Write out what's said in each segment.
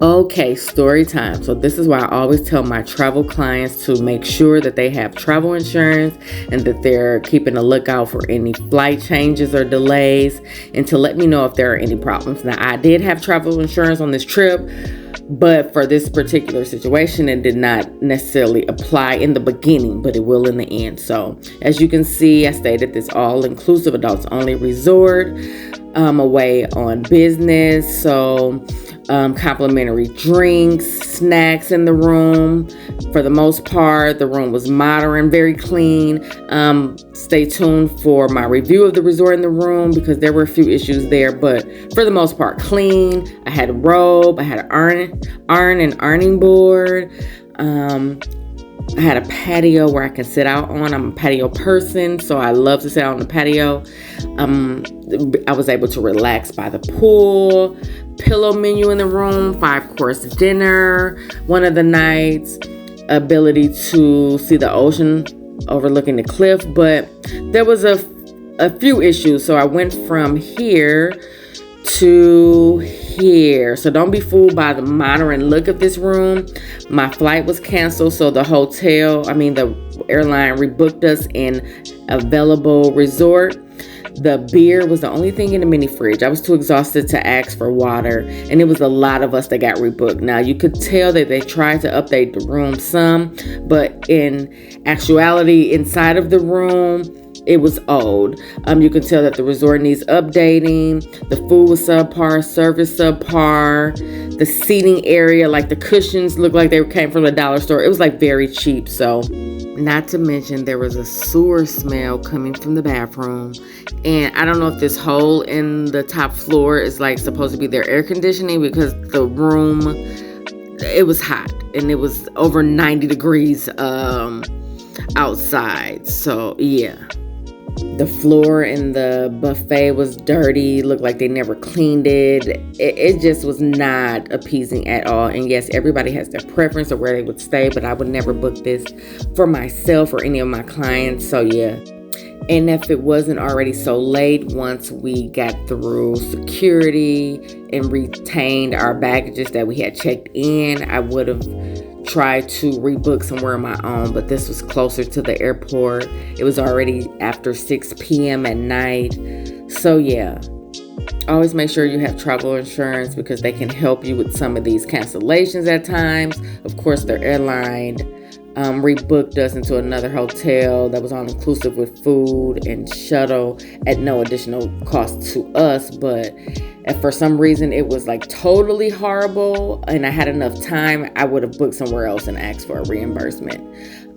Okay, story time. So this is why I always tell my travel clients to make sure that they have travel insurance and that they're keeping a lookout for any flight changes or delays and to let me know if there are any problems. Now, I did have travel insurance on this trip, but for this particular situation, it did not necessarily apply in the beginning, but it will in the end. So as you can see, I stayed at this all-inclusive adults only resort, away on business. So complimentary drinks, snacks in the room. For the most part, the room was modern, very clean. Stay tuned for my review of the resort in the room because there were a few issues there, but for the most part, clean. I had a robe, I had an urn and ironing board. I had a patio where I can sit out on. I'm a patio person, so I love to sit out on the patio. I was able to relax by the pool. Pillow menu in the room, 5-course dinner one of the nights, ability to see the ocean overlooking the cliff, but there was a few issues. So I went from here to here. So don't be fooled by the modern look of this room. My flight was canceled, so the airline rebooked us in available resort. The beer was the only thing in the mini fridge. I was too exhausted to ask for water, and it was a lot of us that got rebooked. Now, you could tell that they tried to update the room some, but in actuality, inside of the room, it was old. You can tell that the resort needs updating. The food was subpar, service subpar. The seating area, like the cushions, looked like they came from the dollar store. It was like very cheap. So, not to mention there was a sewer smell coming from the bathroom. And I don't know if this hole in the top floor is like supposed to be their air conditioning because the room, it was hot and it was over 90 degrees outside. So, yeah. The floor in the buffet was dirty, looked like they never cleaned it. It just was not appeasing at all. And yes, everybody has their preference of where they would stay, but I would never book this for myself or any of my clients. So yeah. And if it wasn't already so late, once we got through security and retained our baggages that we had checked in, I would have tried to rebook somewhere on my own, but this was closer to the airport. It was already after 6 p.m. at night. So yeah, always make sure you have travel insurance because they can help you with some of these cancellations at times. Of course, their airline rebooked us into another hotel that was all inclusive with food and shuttle at no additional cost to us, but if for some reason it was like totally horrible and I had enough time, I would have booked somewhere else and asked for a reimbursement.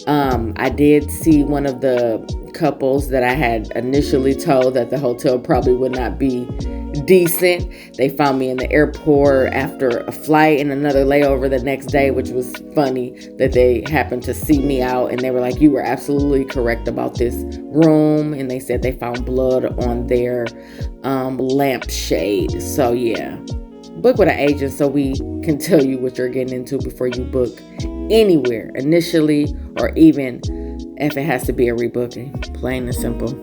I did see one of the couples that I had initially told that the hotel probably would not be decent. They found me in the airport after a flight and another layover the next day, which was funny that they happened to see me out and they were like, "You were absolutely correct about this room." And they said they found blood on their lampshade. So yeah, book with an agent so we can tell you what you're getting into before you book anywhere initially, or even if it has to be a rebooking. Plain and simple.